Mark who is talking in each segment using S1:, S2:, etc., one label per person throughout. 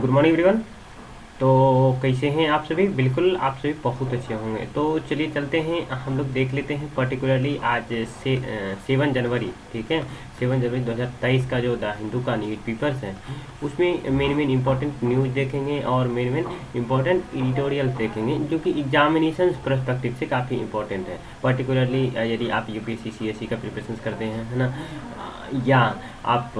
S1: Good morning everyone. तो कैसे हैं आप सभी? बिल्कुल आप सभी बहुत अच्छे होंगे। तो चलिए चलते हैं, हम लोग देख लेते हैं पर्टिकुलरली आज से 7 जनवरी, ठीक है, 7 जनवरी 2023 का जो द हिंदू का न्यूज पेपर्स है उसमें मेन इंपॉर्टेंट न्यूज़ देखेंगे और मेन इंपॉर्टेंट एडिटोरियल देखेंगे जो कि एग्जामिनेशन पर्सपेक्टिव से काफ़ी इंपॉर्टेंट है। पर्टिकुलरली यदि आप यूपीएससी सीएससी का प्रिपरेशन करते हैं, है ना, या आप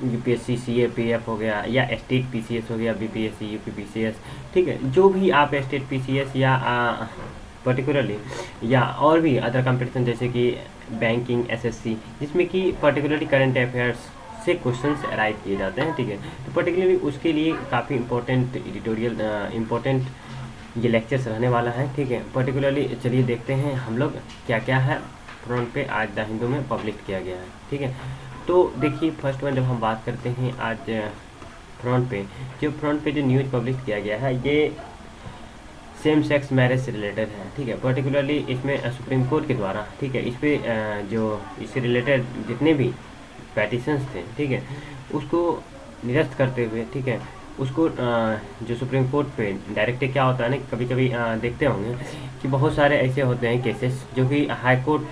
S1: यूपीएससी सीएपीएफ हो गया या स्टेट पीसीएस हो गया, बीपीएससी यूपी पीसीएस, ठीक है, जो भी आप स्टेट पीसीएस या पर्टिकुलरली या और भी अदर कंपटीशन जैसे कि बैंकिंग एसएससी, जिसमें कि पर्टिकुलरली करंट अफेयर्स से क्वेश्चंस अराइव किए जाते हैं, ठीक है, तो पर्टिकुलरली उसके लिए काफ़ी इंपॉर्टेंट एडिटोरियल इंपॉर्टेंट ये लेक्चर्स रहने वाला है, ठीक है। पर्टिकुलरली चलिए देखते हैं हम लोग क्या क्या है फ्रंट पे आज द हिंदू में पब्लिश किया गया है, ठीक है। तो देखिए फर्स्ट वन जब हम बात करते हैं आज फ्रंट पे जो न्यूज़ पब्लिश किया गया है ये सेम सेक्स मैरिज से रिलेटेड है, ठीक है। पर्टिकुलरली इसमें सुप्रीम कोर्ट के द्वारा, ठीक है, इस पर जो इससे रिलेटेड जितने भी पेटिशंस थे, ठीक है, उसको निरस्त करते हुए, ठीक है, उसको जो सुप्रीम कोर्ट पे डायरेक्टली क्या होता है ना, कभी कभी देखते होंगे कि बहुत सारे ऐसे होते हैं केसेस जो कि हाई कोर्ट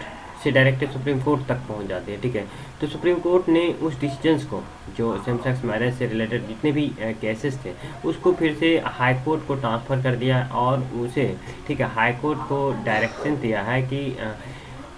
S1: से डायरेक्ट सुप्रीम कोर्ट तक पहुंच जाते हैं, ठीक है। तो सुप्रीम कोर्ट ने उस डिसीजंस को जो सेम सेक्स मैरिज से रिलेटेड जितने भी केसेस थे उसको फिर से हाई कोर्ट को ट्रांसफ़र कर दिया और उसे, ठीक है, हाई कोर्ट को डायरेक्शन दिया है कि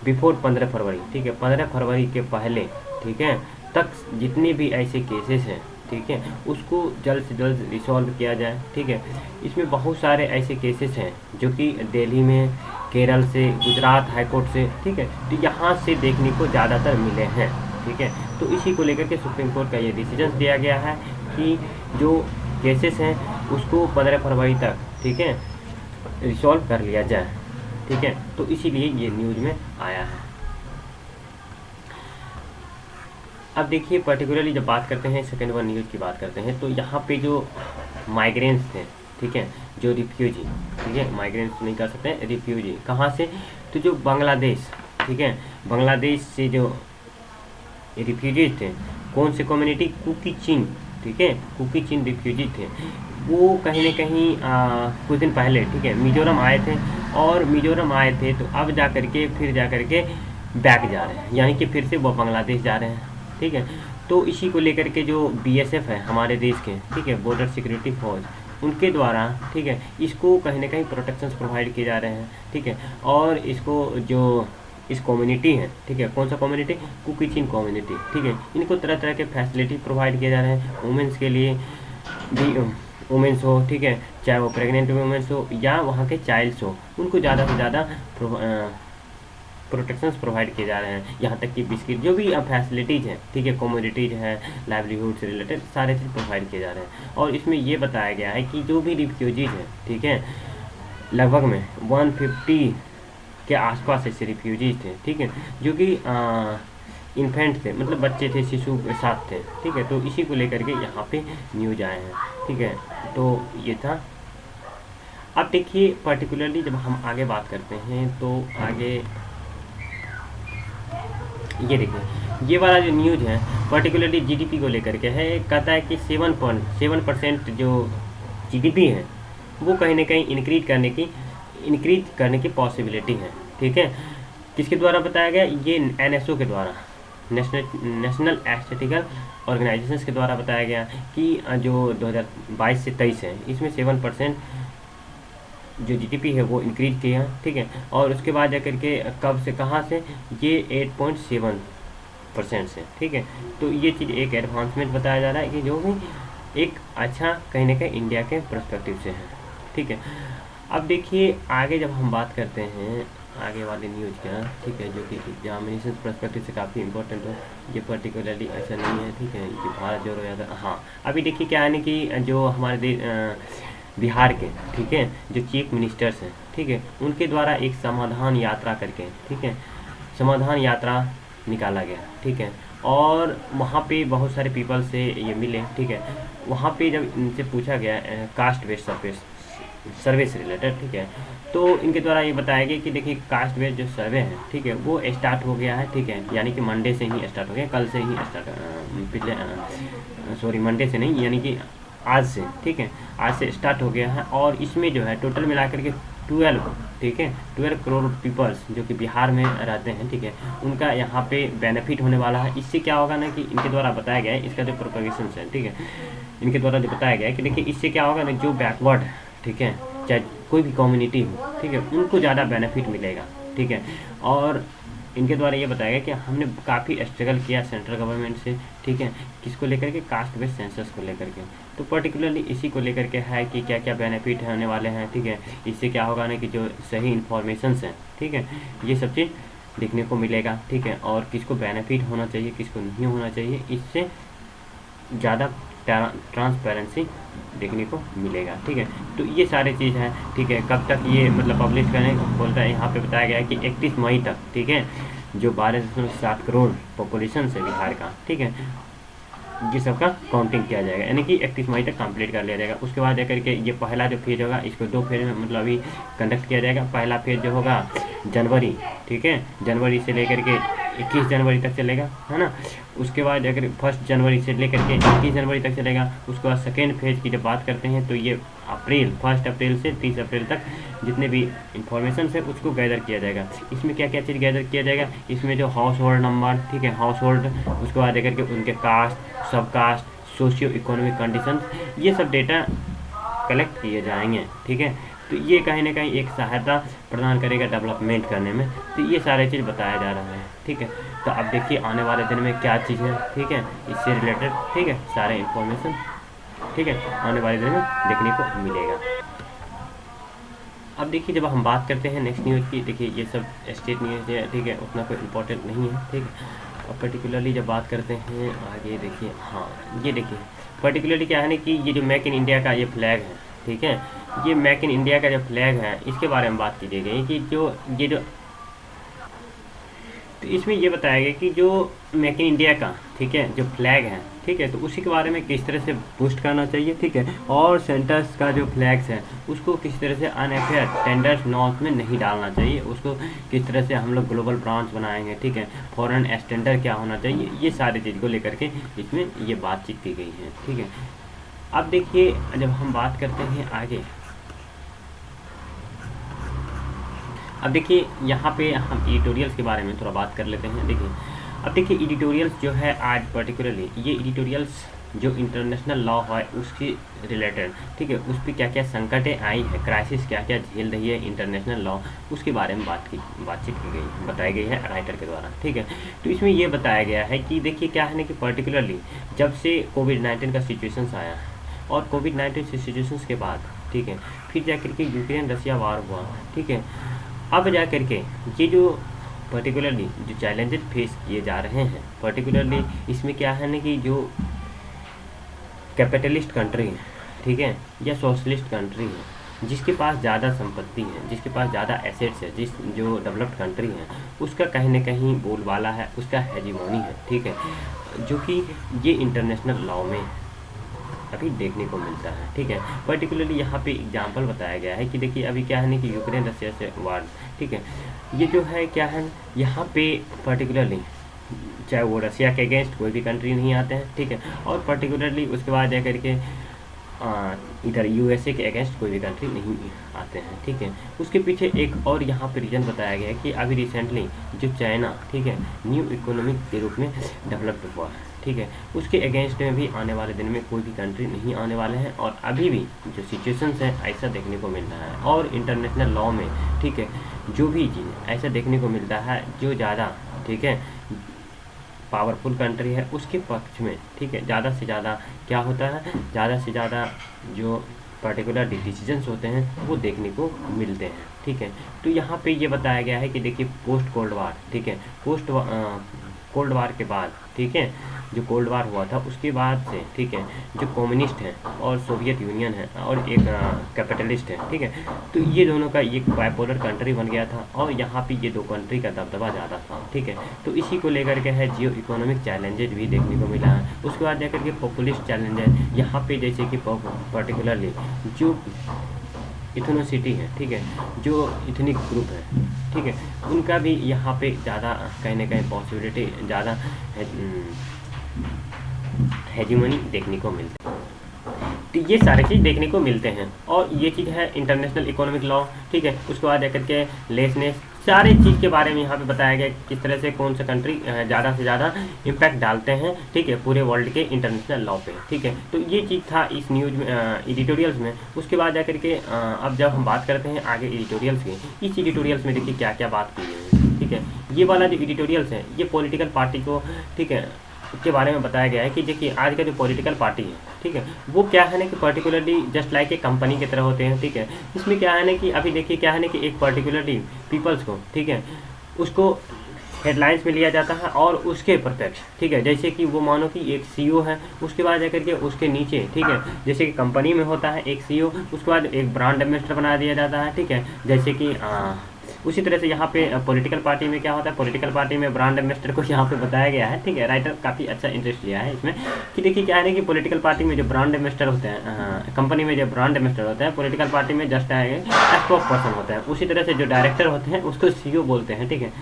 S1: बिफोर 15 फरवरी, ठीक है, 15 फरवरी के पहले, ठीक है, तक जितने भी ऐसे केसेस हैं, ठीक है, उसको जल्द से जल्द रिसॉल्व किया जाए, ठीक है। इसमें बहुत सारे ऐसे केसेस हैं जो कि दिल्ली में, केरल से, गुजरात हाई कोर्ट से, ठीक है, तो यहाँ से देखने को ज़्यादातर मिले हैं, ठीक है। तो इसी को लेकर के सुप्रीम कोर्ट का ये डिसीजन दिया गया है कि जो केसेस हैं उसको 15 फरवरी तक, ठीक है, रिसॉल्व कर लिया जाए, ठीक है। तो इसीलिए ये न्यूज़ में आया है। अब देखिए पर्टिकुलरली जब बात करते हैं सेकेंड वन न्यूज़ की बात करते हैं तो यहाँ पे जो माइग्रेंट्स थे, ठीक है, जो रिफ्यूजी, ठीक है, माइग्रेंट्स नहीं कर सकते हैं, रिफ्यूजी कहाँ से, तो जो बांग्लादेश, ठीक है, बांग्लादेश से जो रिफ्यूजीज थे, कौन से कम्युनिटी, कुकी चिन, ठीक है, कुकी चिन रिफ्यूजी थे, वो कहीं ना कहीं कुछ दिन पहले, ठीक है, मिजोरम आए थे और मिजोरम आए थे तो अब जा करके फिर जा करके बैक जा रहे हैं, यानी कि फिर से वो बांग्लादेश जा रहे हैं, ठीक है। तो इसी को लेकर के जो बीएसएफ है हमारे देश के, ठीक है, बॉर्डर सिक्योरिटी फोर्स, उनके द्वारा, ठीक है, इसको कहीं ना कहीं प्रोटेक्शंस प्रोवाइड किए जा रहे हैं, ठीक है। और इसको जो इस कम्युनिटी है, ठीक है, कौन सा कम्युनिटी, कुकी चिन कम्युनिटी, ठीक है, इनको तरह तरह के फैसिलिटी प्रोवाइड किए जा रहे हैं। वुमेंस के लिए भी, वुमेंस हो, ठीक है, चाहे वो प्रेग्नेंट वुमेंस हो या वहाँ के चाइल्ड्स हो, उनको ज़्यादा से ज़्यादा प्रोटेक्शंस प्रोवाइड किए जा रहे हैं। यहाँ तक कि बिस्किट जो भी फैसिलिटीज़ हैं, ठीक है, कमोडिटीज़ हैं, लाइवलीहुड से रिलेटेड सारे चीज़ प्रोवाइड किए जा रहे हैं। और इसमें ये बताया गया है कि जो भी रिफ्यूजीज़ हैं, ठीक है, लगभग में 150 के आसपास ऐसे रिफ्यूजीज़ थे, ठीक है, जो कि इन्फेंट थे, मतलब बच्चे थे, शिशु के साथ थे, ठीक है। तो इसी को लेकर के यहाँ पे न्यूज आए हैं, ठीक है। तो ये था। अब देखिए पर्टिकुलरली जब हम आगे बात करते हैं तो आगे ये देखिए ये वाला जो न्यूज़ है पर्टिकुलरली जीडीपी को लेकर के है, कहता है कि 7.7% जो जीडीपी है वो कहीं ना कहीं इंक्रीज करने की पॉसिबिलिटी है, ठीक है। किसके द्वारा बताया गया, ये एनएसओ के द्वारा, नेशनल स्टैटिस्टिकल ऑर्गेनाइजेशंस के द्वारा बताया गया कि जो 2022 से 23 है इसमें 7% जो जीडीपी है वो इंक्रीज किया, ठीक है। और उसके बाद जाकर के कब से कहाँ से, ये 8.7% से, ठीक है। तो ये चीज़ एक एडवांसमेंट बताया जा रहा है कि जो भी एक अच्छा कहीं ना कहीं इंडिया के पर्सपेक्टिव से है, ठीक है। अब देखिए आगे जब हम बात करते हैं आगे वाले न्यूज़ का, ठीक है, जो कि एग्जामिनेशन पर्सपेक्टिव से काफ़ी इंपॉर्टेंट हो, ये पर्टिकुलरली ऐसा नहीं है, ठीक है, कि भारत जोड़ो यात्रा। हाँ, अभी देखिए क्या है ना कि जो हमारे बिहार के, ठीक है, जो चीफ मिनिस्टर्स हैं, ठीक है, उनके द्वारा एक समाधान यात्रा करके, ठीक है, समाधान यात्रा निकाला गया, ठीक है। और वहाँ पे बहुत सारे पीपल से ये मिले, ठीक है। वहाँ पे जब इनसे पूछा गया कास्ट बेस्ड सर्वे से रिलेटेड, ठीक है, तो इनके द्वारा ये बताया गया कि देखिए कास्ट बेस्ड जो सर्वे है, ठीक है, वो स्टार्ट हो गया है, ठीक है, यानी कि मंडे से ही स्टार्ट हो गया, कल से ही स्टार्ट, मंडे से नहीं, यानी कि आज से, ठीक है, आज से स्टार्ट हो गया है। और इसमें जो है टोटल मिलाकर के 12, ठीक है, 12 करोड़ पीपल्स जो कि बिहार में रहते हैं, ठीक है, उनका यहाँ पे बेनिफिट होने वाला है। इससे क्या होगा ना कि इनके द्वारा बताया गया है, इसका जो प्रोपगेशन है, ठीक है, इनके द्वारा जो बताया गया है कि देखिए इससे क्या होगा ना, जो बैकवर्ड है, ठीक है, चाहे कोई भी कम्युनिटी हो, ठीक है, उनको ज़्यादा बेनिफिट मिलेगा, ठीक है। और इनके द्वारा ये बताया गया कि हमने काफ़ी स्ट्रगल किया सेंट्रल गवर्नमेंट से, ठीक है, किसको लेकर के, कास्ट बेस्ड सेंसस को लेकर के। तो पर्टिकुलरली इसी को लेकर के है कि क्या क्या बेनिफिट होने वाले हैं, ठीक है। इससे क्या होगा ना कि जो सही इन्फॉर्मेशंस हैं, ठीक है, ये सब चीज़ देखने को मिलेगा, ठीक है। और किसको बेनिफिट होना चाहिए, किसको नहीं होना चाहिए, इससे ज़्यादा ट्रांसपेरेंसी देखने को मिलेगा, ठीक है। तो ये सारी चीज़ हैं, ठीक है। कब तक ये मतलब पब्लिश करने बोलता है, यहाँ पे बताया गया है कि 31 मई तक, ठीक है, जो 12.7 करोड़ पॉपुलेशन है बिहार का, ठीक है, ये सबका काउंटिंग किया जाएगा, यानी कि 31 मई तक कंप्लीट कर लिया जाएगा। उसके बाद जाकर के ये पहला जो फेज होगा, इसको 2 फेज में मतलब अभी कंडक्ट किया जाएगा। पहला फेज जो होगा जनवरी, ठीक है, जनवरी से लेकर के 21 जनवरी तक चलेगा, है ना। उसके बाद अगर 1 जनवरी से लेकर के 21 जनवरी तक चलेगा। उसके बाद सेकेंड फेज की जब बात करते हैं तो ये 1 अप्रैल से 30 अप्रैल तक जितने भी इंफॉर्मेशन है उसको गैदर किया जाएगा। इसमें क्या क्या चीज़ गैदर किया जाएगा, इसमें जो हाउस होल्ड नंबर, ठीक है, हाउस होल्ड, उसके बाद लेकर के उनके कास्ट, सब कास्ट, सोशियो इकोनॉमिक कंडीशन, ये सब डेटा कलेक्ट किए जाएंगे, ठीक है। तो ये कहीं ना कहीं एक सहायता प्रदान करेगा डेवलपमेंट करने में। तो ये सारे चीज़ बताया जा रहा है, ठीक है। तो अब देखिए आने वाले दिन में क्या चीज़ है, ठीक है, इससे रिलेटेड, ठीक है, सारे इन्फॉर्मेशन, ठीक है, आने वाले दिन में देखने को मिलेगा। अब देखिए जब हम बात करते हैं नेक्स्ट न्यूज़ की, देखिए ये सब स्टेट न्यूज़ है, ठीक है, उतना कोई इम्पोर्टेंट नहीं है, ठीक है। और पर्टिकुलरली जब बात करते हैं आगे, देखिए हाँ, ये देखिए पर्टिकुलरली क्या है ना कि ये जो मेक इन इंडिया का ये फ्लैग है, ठीक है, ये मेक इन इंडिया का जो फ्लैग है इसके बारे में बात की गई कि जो ये जो, तो इसमें ये बताया गया कि जो मेक इन इंडिया का, ठीक है, जो फ्लैग है, ठीक है, तो उसी के बारे में किस तरह से बूस्ट करना चाहिए, ठीक है। और सेंटर्स का जो फ्लैग्स है उसको किस तरह से अनफेयर टेंडर्स नॉर्म्स में नहीं डालना चाहिए, उसको किस तरह से हम लोग ग्लोबल ब्रांच बनाएंगे, ठीक है, फॉरेन स्टैंडर्ड क्या होना चाहिए, ये सारी चीज़ को लेकर के इसमें ये बातचीत की गई है, ठीक है। अब देखिए जब हम बात करते हैं आगे, अब देखिए यहाँ पे हम एडिटोरियल्स के बारे में थोड़ा बात कर लेते हैं। देखिए अब देखिए एडिटोरियल्स जो है आज पर्टिकुलरली ये एडिटोरियल्स जो इंटरनेशनल लॉ है उसके रिलेटेड, ठीक है, उस पर क्या क्या संकटें आई है, क्राइसिस क्या क्या झेल रही है इंटरनेशनल लॉ, उसके बारे में बातचीत की गई, बताई गई है राइटर के द्वारा, ठीक है। तो इसमें ये बताया गया है कि देखिए क्या है ना कि पर्टिकुलरली जब से कोविड-19 का सिचुएशंस आया और कोविड-19 सिचुएशंस के बाद, ठीक है, फिर जाकर के यूक्रेन रसिया वार हुआ, ठीक है, अब जा कर के ये जो पर्टिकुलरली जो चैलेंजेस फेस किए जा रहे हैं, पर्टिकुलरली इसमें क्या है ना कि जो कैपिटलिस्ट कंट्री है, ठीक है, या सोशलिस्ट कंट्री है, जिसके पास ज़्यादा संपत्ति है, जिसके पास ज़्यादा एसेट्स है, जो डेवलप्ड कंट्री है, उसका कहीं ना कहीं बोलबाला है, उसका हेजीमोनी है, ठीक है, जो कि ये इंटरनेशनल लॉ में अभी देखने को मिलता है, ठीक है। पर्टिकुलरली यहाँ पे एग्जांपल बताया गया है कि देखिए अभी क्या है ना कि यूक्रेन रशिया से वार, ठीक है, ये जो है क्या है यहाँ पे पर्टिकुलरली चाहे वो रशिया के अगेंस्ट कोई भी कंट्री नहीं आते हैं, ठीक है, और पर्टिकुलरली उसके बाद जाकर के इधर यूएसए के अगेंस्ट कोई भी कंट्री नहीं आते हैं, ठीक है। उसके पीछे एक और यहाँ पे रीज़न बताया गया है कि अभी रिसेंटली जो चाइना, ठीक है, न्यू इकोनॉमिक के रूप में डेवलप्ड हुआ है, ठीक है, उसके अगेंस्ट में भी आने वाले दिन में कोई भी कंट्री नहीं आने वाले हैं। और अभी भी जो सिचुएशंस है ऐसा देखने को मिल रहा है, और इंटरनेशनल लॉ में, ठीक है, जो भी चीज़ ऐसा देखने को मिलता है जो ज़्यादा, ठीक है, पावरफुल कंट्री है उसके पक्ष में, ठीक है, ज़्यादा से ज़्यादा क्या होता है, ज़्यादा से ज़्यादा जो पर्टिकुलर डिसीजंस होते हैं वो देखने को मिलते हैं, ठीक है। तो यहाँ पे ये बताया गया है कि देखिए पोस्ट कोल्ड वार, ठीक है, कोल्ड वार के बाद, ठीक है, जो कोल्ड वार हुआ था उसके बाद से, ठीक है, जो कम्युनिस्ट हैं और सोवियत यूनियन है और एक कैपिटलिस्ट है, ठीक है, तो ये दोनों का एक बाइपोलर कंट्री बन गया था और यहाँ पे ये दो कंट्री का दबदबा ज़्यादा था, ठीक है। तो इसी को लेकर के है जियो इकोनॉमिक चैलेंजेज भी देखने को मिला है। उसके बाद जाकर के पॉपुलिस्ट चैलेंजेज यहाँ पे जैसे कि पर्टिकुलरली जो इथनोसिटी है, ठीक है, जो इथनिक ग्रुप है, ठीक है, उनका भी यहाँ पे ज़्यादा कहीं ना कहीं पॉसिबिलिटी ज़्यादा हेजीमनी देखने को मिलती है। तो ये सारे चीज़ देखने को मिलते हैं। और ये चीज़ है इंटरनेशनल इकोनॉमिक लॉ, ठीक है। उसके बाद जाकर के लेसनेस, सारे चीज़ के बारे में यहाँ पे बताया गया किस तरह से कौन सा कंट्री ज़्यादा से ज़्यादा इम्पैक्ट डालते हैं, ठीक है, पूरे वर्ल्ड के इंटरनेशनल लॉ पे, ठीक है। तो ये चीज़ था इस न्यूज़ में, एडिटोरियल्स में। उसके बाद जाकर के अब जब हम बात करते हैं आगे एडिटोरियल्स की, इस एडिटोरियल्स में देखिए क्या क्या बात की गई है, ठीक है। ये वाला जो एडिटोरियल्स है ये पॉलिटिकल पार्टी को, ठीक है, के बारे में बताया गया है कि देखिए आज का जो पॉलिटिकल पार्टी है, ठीक है, वो क्या है ना कि particularly just like a company की तरह होते हैं, ठीक है। इसमें क्या है ना कि अभी देखिए क्या है ना कि एक पर्टिकुलरली पीपल्स को, ठीक है, उसको हेडलाइंस में लिया जाता है और उसके परफेक्ट, ठीक है। जैसे कि वो मानो कि एक सीईओ है, उसके बाद जाकर के उसके नीचे, ठीक है, जैसे कि कंपनी में होता है एक सीईओ, उसके बाद एक ब्रांड एम्बेसडर बना दिया जाता है, ठीक है। जैसे कि उसी तरह से यहाँ पे पॉलिटिकल पार्टी में क्या होता है, पॉलिटिकल पार्टी में ब्रांड एम्बेसडर को यहाँ पे बताया गया है, ठीक है। राइटर काफ़ी अच्छा इंटरेस्ट लिया है इसमें कि देखिए क्या है ना कि पॉलिटिकल पार्टी में जो ब्रांड एम्बेसडर होते हैं, कंपनी में जो ब्रांड एम्बेसडर होते हैं, पॉलिटिकल पार्टी में जस्ट स्पोक पर्सन होता है। उसी तरह से जो डायरेक्टर होते हैं उसको सीईओ बोलते हैं, ठीक है।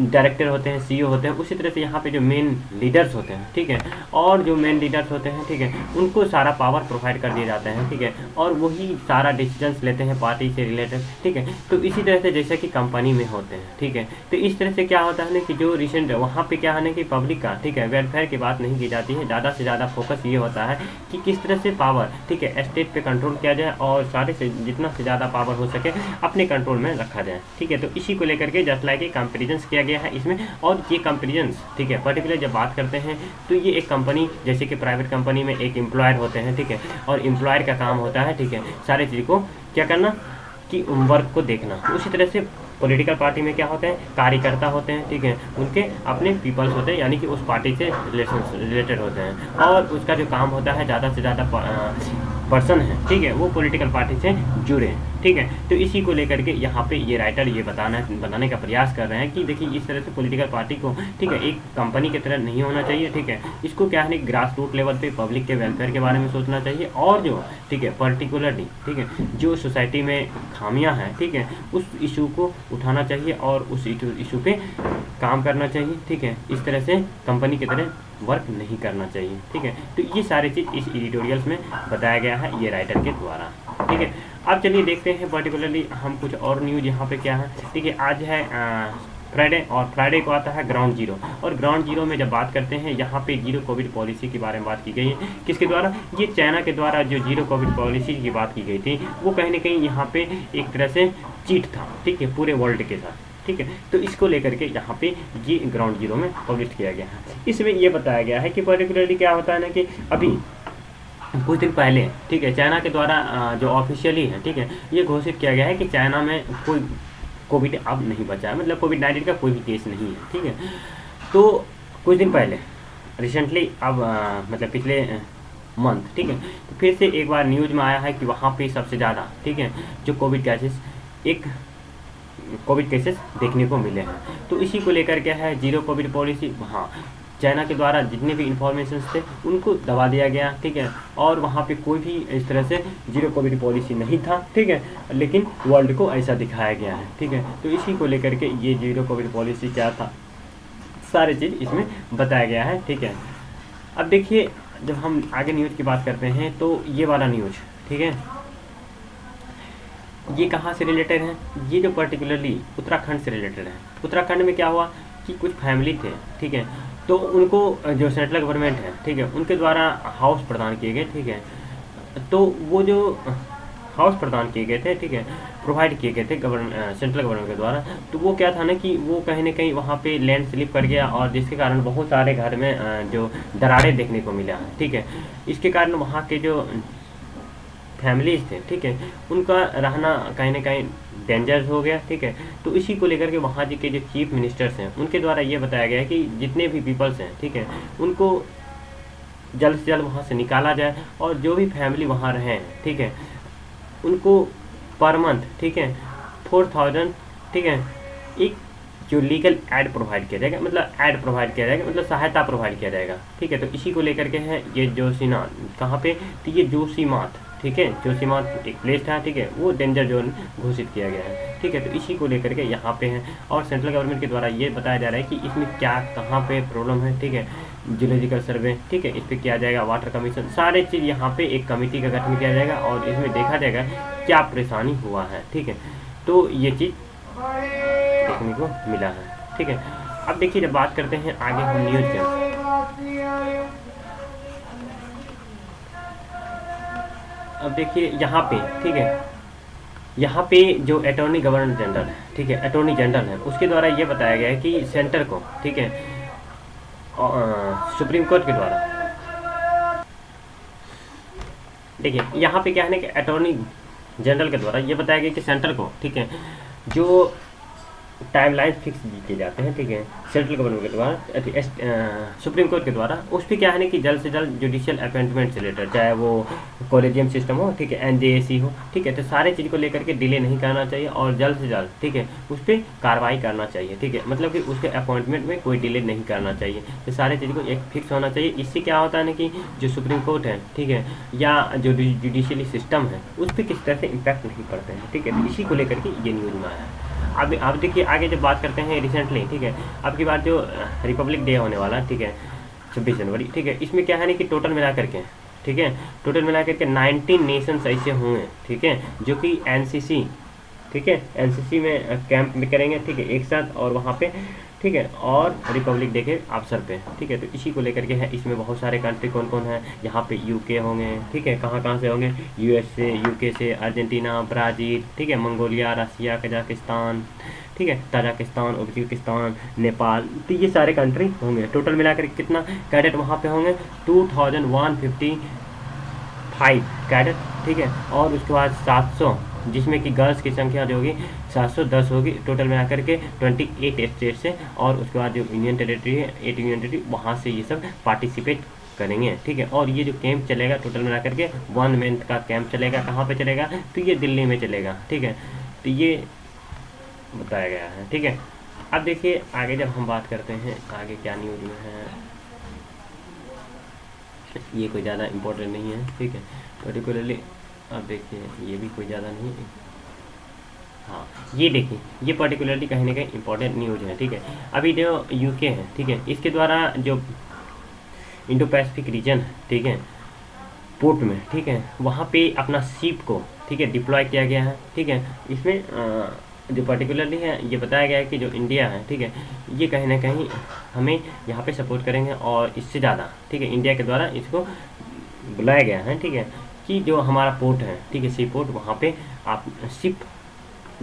S1: डायरेक्टर होते हैं, सीईओ होते हैं। उसी तरह से यहाँ पे जो मेन लीडर्स होते हैं, ठीक है, और जो मेन लीडर्स होते हैं, ठीक है, उनको सारा पावर प्रोवाइड कर दिया जाता है, ठीक है, और वही सारा डिसीजंस लेते हैं पार्टी से रिलेटेड, ठीक है। तो इसी तरह से जैसे कि कंपनी में होते हैं, ठीक है। तो इस तरह से क्या होता है ना कि जो रिसेंट वहाँ पे क्या है ना कि पब्लिक का, ठीक है, वेलफेयर की बात नहीं की जाती है, ज़्यादा से ज़्यादा फोकस ये होता है कि किस तरह से पावर, ठीक है, स्टेट पे कंट्रोल किया जाए और सारे से जितना से ज़्यादा पावर हो सके अपने कंट्रोल में रखा जाए, ठीक है। तो इसी को लेकर के जस्ट लाइक कंपेरिजन किया गया है इसमें। और ये कंपेरिजन, ठीक है, पर्टिकुलर जब बात करते हैं तो ये एक कंपनी जैसे कि प्राइवेट कंपनी में एक एम्प्लॉयर होते हैं, ठीक है, और एम्प्लॉयर का काम होता है, ठीक है, सारे चीज़ को क्या करना कि वर्क को देखना। उसी तरह से पॉलिटिकल पार्टी में क्या होते हैं, कार्यकर्ता होते हैं, ठीक है, उनके अपने पीपल्स होते हैं, यानी कि उस पार्टी से रिलेटेड होते हैं और उसका जो काम होता है ज़्यादा से ज़्यादा पर्सन है, ठीक है, वो पॉलिटिकल पार्टी से जुड़े हैं, ठीक है। तो इसी को लेकर के यहाँ पे ये राइटर ये बताने का प्रयास कर रहे हैं कि देखिए इस तरह से पॉलिटिकल पार्टी को, ठीक है, एक कंपनी की तरह नहीं होना चाहिए, ठीक है। इसको क्या है ग्रास रूट लेवल पे पब्लिक के वेलफेयर के बारे में सोचना चाहिए और जो, ठीक है, पर्टिकुलरली, ठीक है, जो सोसाइटी में खामियां हैं, ठीक है, उस इशू को उठाना चाहिए और उस इशू पे काम करना चाहिए, ठीक है। इस तरह से कंपनी की तरह वर्क नहीं करना चाहिए, ठीक है। तो ये सारी चीज़ इस एडिटोरियल्स में बताया गया है ये राइटर के द्वारा, ठीक है। अब चलिए देखते हैं पर्टिकुलरली हम कुछ और न्यूज़ यहाँ पे क्या है, ठीक है। आज है फ्राइडे और फ्राइडे को आता है ग्राउंड जीरो। और ग्राउंड जीरो में जब बात करते हैं यहाँ पे जीरो कोविड पॉलिसी के बारे में बात की गई है। किसके द्वारा? ये चाइना के द्वारा जो जीरो कोविड पॉलिसी की बात की गई थी वो कहीं ना कहीं यहाँ पे एक तरह से चीट था, ठीक है, पूरे वर्ल्ड के साथ, ठीक है। तो इसको लेकर के यहाँ पे ये ग्राउंड जीरो में पब्लिश किया गया है। इसमें ये बताया गया है कि पर्टिकुलरली क्या होता है ना कि अभी कुछ दिन पहले, ठीक है, चाइना के द्वारा जो ऑफिशियली है, ठीक है, ये घोषित किया गया है कि चाइना में कोई कोविड अब नहीं बचा है, मतलब कोविड-19 का कोई भी केस नहीं है, ठीक है। तो कुछ दिन पहले रिसेंटली अब मतलब पिछले मंथ, ठीक है, तो फिर से एक बार न्यूज़ में आया है कि वहाँ पे सबसे ज़्यादा, ठीक है, जो कोविड केसेस देखने को मिले हैं। तो इसी को लेकर क्या है जीरो कोविड पॉलिसी, हाँ, चाइना के द्वारा जितने भी इंफॉर्मेशन थे उनको दबा दिया गया, ठीक है, और वहाँ पे कोई भी इस तरह से जीरो कोविड पॉलिसी नहीं था, ठीक है, लेकिन वर्ल्ड को ऐसा दिखाया गया है, ठीक है। तो इसी को लेकर के ये जीरो कोविड पॉलिसी क्या था, सारी चीज़ इसमें बताया गया है, ठीक है। अब देखिए जब हम आगे न्यूज़ की बात करते हैं तो ये वाला न्यूज़, ठीक है, ये कहाँ से रिलेटेड है, ये जो पर्टिकुलरली उत्तराखंड से रिलेटेड है। उत्तराखंड में क्या हुआ कि कुछ फैमिली थे, ठीक है, तो उनको जो सेंट्रल गवर्नमेंट है, ठीक है, उनके द्वारा हाउस प्रदान किए गए, ठीक है। तो वो जो हाउस प्रदान किए गए थे, ठीक है, प्रोवाइड किए गए थे सेंट्रल गवर्नमेंट के द्वारा, तो वो क्या था ना कि वो कहीं ना कहीं वहाँ पे लैंड स्लिप कर गया और जिसके कारण बहुत सारे घर में जो दरारें देखने को मिला, ठीक है। इसके कारण वहाँ के जो फैमिलीज थे, ठीक है, उनका रहना कहीं ना कहीं डेंजरस हो गया, ठीक है। तो इसी को लेकर के वहाँ के जो चीफ मिनिस्टर्स हैं उनके द्वारा ये बताया गया है कि जितने भी पीपल्स हैं, ठीक है, उनको जल्द से जल्द वहाँ से निकाला जाए और जो भी फैमिली वहाँ रहे हैं, ठीक है, उनको पर मंथ, ठीक है, 4000, ठीक है, एक जो लीगल एड प्रोवाइड किया जाएगा, मतलब एड प्रोवाइड किया जाएगा, मतलब सहायता प्रोवाइड किया जाएगा, ठीक है। तो इसी को लेकर के है ये जोशीनाथ, कहाँ पे, तो ये जोशीमाठ, ठीक है, जोशीमाठ एक प्लेस था, ठीक है, वो डेंजर जोन घोषित किया गया है, ठीक है। तो इसी को लेकर के यहाँ पे है और सेंट्रल गवर्नमेंट के द्वारा ये बताया जा रहा है कि इसमें क्या कहाँ पे प्रॉब्लम है, ठीक है। जियोलॉजिकल सर्वे, ठीक है, इस पर किया जाएगा, वाटर कमीशन, सारे चीज़ यहाँ पे एक कमेटी का गठन किया जाएगा और इसमें देखा जाएगा क्या परेशानी हुआ है, ठीक है। तो ये चीज़ देखने को मिला है, ठीक है। अब देखिए जब बात करते हैं आगे हम न्यूज़ के, अब देखिए यहाँ पे, ठीक है, यहाँ पे जो अटॉर्नी गवर्नर जनरल है, ठीक है, अटॉर्नी जनरल है, उसके द्वारा ये बताया गया है कि सेंटर को, ठीक है, सुप्रीम कोर्ट के द्वारा, देखिए यहाँ पे क्या है ना कि अटॉर्नी जनरल के द्वारा ये बताया गया कि सेंटर को, ठीक है, जो टाइमलाइन फिक्स किए जाते हैं, ठीक है, सेंट्रल गवर्नमेंट के द्वारा, सुप्रीम कोर्ट के द्वारा, उस पर क्या है ना कि जल्द से जल्द जुडिशियल अपॉइंटमेंट से रिलेटेड, चाहे वो कॉलेजियम सिस्टम हो, ठीक है, एनजेएसी हो, ठीक है, तो सारे चीज़ को लेकर के डिले नहीं करना चाहिए और जल्द से जल्द, ठीक है, उस पर कार्रवाई करना चाहिए, ठीक है, मतलब कि उसके अपॉइंटमेंट में कोई डिले नहीं करना चाहिए, तो सारे चीज़ को एक फिक्स होना चाहिए। इससे क्या होता है ना कि जो सुप्रीम कोर्ट है, ठीक है, या जो जुडिशियली सिस्टम है, उस पर किस तरह से इम्पैक्ट नहीं पड़ते हैं, ठीक है, तो इसी को लेकर के ये न्यूज़ में आया है। अब देखिए आगे जब बात करते हैं रिसेंटली, ठीक है, अब की बात जो रिपब्लिक डे होने वाला, ठीक है, 26 जनवरी, ठीक है, इसमें क्या है ना कि टोटल मिला करके, ठीक है, टोटल मिला करके 19 नेशंस ऐसे होंगे, ठीक है, जो कि एनसीसी, ठीक है, एनसीसी में कैंप में करेंगे, ठीक है, एक साथ और वहाँ पे, ठीक है, और रिपब्लिक डे के अवसर पे, ठीक है, तो इसी को लेकर के है। इसमें बहुत सारे कंट्री कौन कौन है, यहाँ पे यूके होंगे, ठीक है, कहाँ कहाँ से होंगे, यूएस से, यूके से, अर्जेंटीना, ब्राज़ील, ठीक है, मंगोलिया, रसिया, कजाकिस्तान, ठीक है, ताजिकिस्तान, उज्बेकिस्तान, नेपाल, तो ये सारे कंट्री होंगे। टोटल मिलाकर कितना कैडेट वहाँ पे होंगे, 2155 कैडेट, ठीक है, और उसके बाद 700, जिसमें कि गर्ल्स की संख्या जो होगी 710 होगी, टोटल मिला करके 28 स्टेट से, और उसके बाद जो यूनियन टेरिटरी है 8 यूनियन टेरिटरी, वहाँ से ये सब पार्टिसिपेट करेंगे, ठीक है। और ये जो कैंप चलेगा टोटल मिला करके 1 मंथ का कैंप चलेगा। कहाँ पे चलेगा, तो ये दिल्ली में चलेगा, ठीक है, तो ये बताया गया है, ठीक है। अब देखिए आगे जब हम बात करते हैं आगे क्या न्यूज़ में है, ये कोई ज़्यादा इम्पोर्टेंट नहीं है, ठीक है, पर्टिकुलरली। अब देखिए ये भी कोई ज़्यादा नहीं है, हाँ, ये देखिए ये पर्टिकुलरली कहीं ना कहीं इंपॉर्टेंट न्यूज़ है, ठीक है। अभी जो यूके है, ठीक है, इसके द्वारा जो इंडो पैसिफिक रीजन है, ठीक है, पोर्ट में, ठीक है, वहाँ पे अपना शिप को, ठीक है, डिप्लॉय किया गया है, ठीक है। इसमें जो पर्टिकुलरली है ये बताया गया है कि जो इंडिया है, ठीक है, ये कहीं ना कहीं हमें यहाँ पे सपोर्ट करेंगे, और इससे ज़्यादा, ठीक है, इंडिया के द्वारा इसको बुलाया गया है, ठीक है, कि जो हमारा पोर्ट है, ठीक है, सी पोर्ट, वहाँ पे आप शिप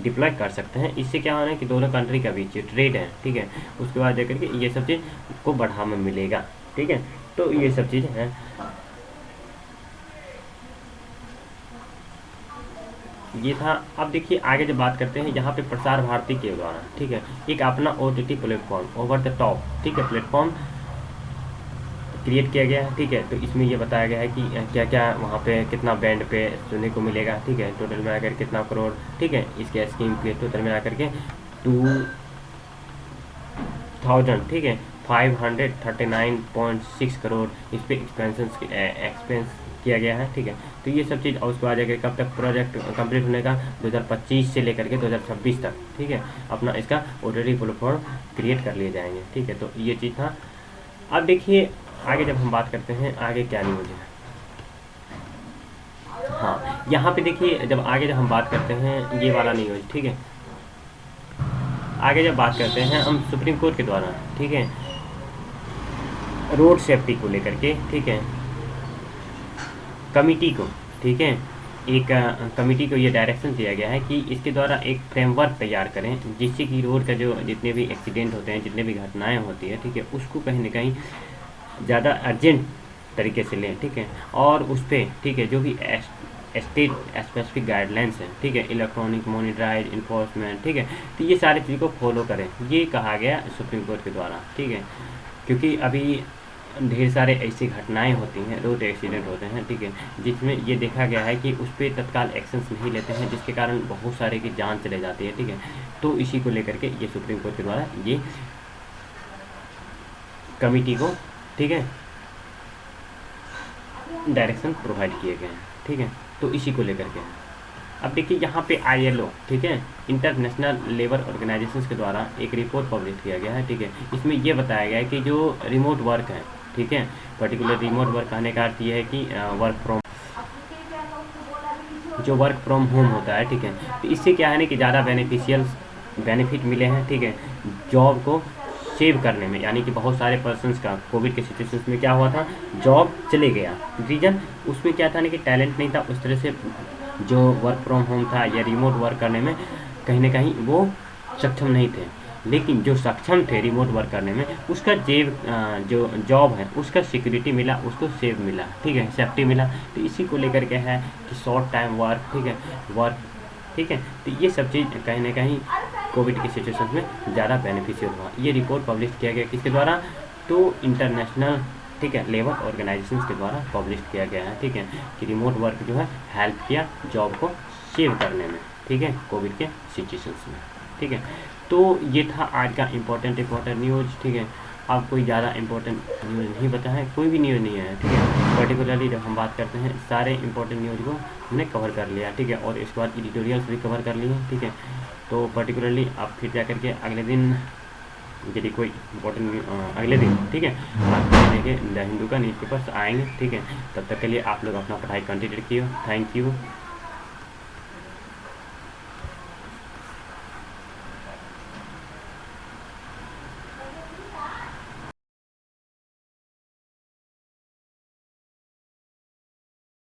S1: डिप्लॉय कर सकते हैं। इससे क्या होना है कि दोनों कंट्री का बीच ट्रेड है, ठीक है, उसके बाद जाकर के ये सब चीज़ को बढ़ावा मिलेगा, ठीक है, तो ये सब चीज़ है। ये था। अब देखिए आगे जब बात करते हैं यहाँ पे प्रसार भारती के द्वारा, ठीक है, एक अपना OTT platform, over the top, ठीक है, प्लेटफॉर्म क्रिएट किया गया है, ठीक है। तो इसमें ये बताया गया है कि क्या क्या वहाँ पे कितना बैंड पे सुनने को मिलेगा, ठीक है, टोटल में आकर कितना करोड़, ठीक है, इसके स्कीम पे टोटल में आकर के 2000, ठीक है, 539.6 करोड़ इस पर एक्सपेंस किया गया है, ठीक है। तो ये सब चीज़, और उसके बाद जाकर कब तक प्रोजेक्ट कंप्लीट होने का, 2025 से लेकर के 2026 तक, ठीक है, अपना इसका OTT प्लेटफॉर्म क्रिएट कर लिए जाएंगे, ठीक है। तो ये चीज़ था। अब देखिए आगे जब हम बात करते हैं आगे क्या न्यूज़ है, हाँ, यहाँ पे देखिए जब आगे जब हम बात करते हैं ये वाला न्यूज़, ठीक है, आगे जब बात करते हैं हम सुप्रीम कोर्ट के द्वारा, ठीक है, रोड सेफ्टी को लेकर के, ठीक है, कमिटी को, ठीक है, एक कमिटी को ये डायरेक्शन दिया गया है कि इसके द्वारा एक फ्रेमवर्क तैयार करें, जिससे कि रोड का जो जितने भी एक्सीडेंट होते हैं, जितने भी घटनाएं होती है, ठीक है, उसको कहीं ना कहीं ज़्यादा अर्जेंट तरीके से लें, ठीक है, और उस पर, ठीक है, जो भी स्टेट स्पेसिफिक गाइडलाइंस है, ठीक है, इलेक्ट्रॉनिक मॉनिटराइज इन्फोर्समेंट, ठीक है, तो ये सारी चीज़ को फॉलो करें, ये कहा गया सुप्रीम कोर्ट के द्वारा, ठीक है। क्योंकि अभी ढेर सारे ऐसी घटनाएं होती हैं, रोड एक्सीडेंट होते हैं, ठीक है, जिसमें ये देखा गया है कि उस पर तत्काल एक्शंस नहीं लेते हैं, जिसके कारण बहुत सारे की जान चले जाती है, ठीक है। तो इसी को लेकर के ये सुप्रीम कोर्ट के द्वारा ये कमिटी को, ठीक है, डायरेक्शन प्रोवाइड किए गए हैं, ठीक है। तो इसी को लेकर के अब देखिए यहाँ पे ILO, ठीक है, इंटरनेशनल लेबर ऑर्गेनाइजेशंस के द्वारा एक रिपोर्ट पब्लिश किया गया है, ठीक है। इसमें ये बताया गया है कि जो रिमोट वर्क है, ठीक है। पर्टिकुलर रिमोट वर्क कहने का अर्थ ये है कि वर्क फ्रॉम होम होता है, ठीक है। तो इससे क्या है ना कि ज़्यादा बेनिफिट मिले हैं, ठीक है, जॉब को सेव करने में। यानी कि बहुत सारे पर्सन्स का कोविड के सिचुएशंस में क्या हुआ था, जॉब चले गया। रीज़न उसमें क्या था ना कि टैलेंट नहीं था उस तरह से, जो वर्क फ्रॉम होम था या रिमोट वर्क करने में कहीं ना कहीं वो सक्षम नहीं थे। लेकिन जो सक्षम थे रिमोट वर्क करने में, उसका जो जॉब है उसका सिक्योरिटी मिला, उसको सेव मिला, ठीक है, सेफ्टी मिला। तो इसी को लेकर के है कि शॉर्ट टाइम वर्क, ठीक है, ठीक है। तो ये सब चीज़ कहीं ना कहीं कोविड के सिचुएशन में ज़्यादा बेनिफिशियल हुआ। ये रिपोर्ट पब्लिश किया गया किसके द्वारा, तो इंटरनेशनल, ठीक है, लेबर ऑर्गेनाइजेशंस के द्वारा पब्लिश किया गया है, ठीक है, कि रिमोट वर्क जो है हेल्प किया जॉब को सेव करने में, ठीक है, कोविड के सिचुएशंस में, ठीक है। तो ये था आज का इम्पोर्टेंट न्यूज़, ठीक है। अब कोई ज़्यादा इम्पोर्टेंट न्यूज़ नहीं बता है, कोई भी न्यूज़ नहीं है, ठीक है। पर्टिकुलरली जब हम बात करते हैं सारे इंपॉर्टेंट न्यूज़ को हमने कवर कर लिया, ठीक है, और इसके बाद एडिटोरियल्स भी कवर कर लिए, ठीक है। तो पर्टिकुलरली आप फिर जा करके अगले दिन यदि कोई इम्पोर्टेंट अगले दिन, ठीक है, आप देखिए द हिंदू का न्यूज़पेपर्स आएंगे, ठीक है। तब तक के लिए आप लोग अपना पढ़ाई कंटिन्यू किए। Thank you.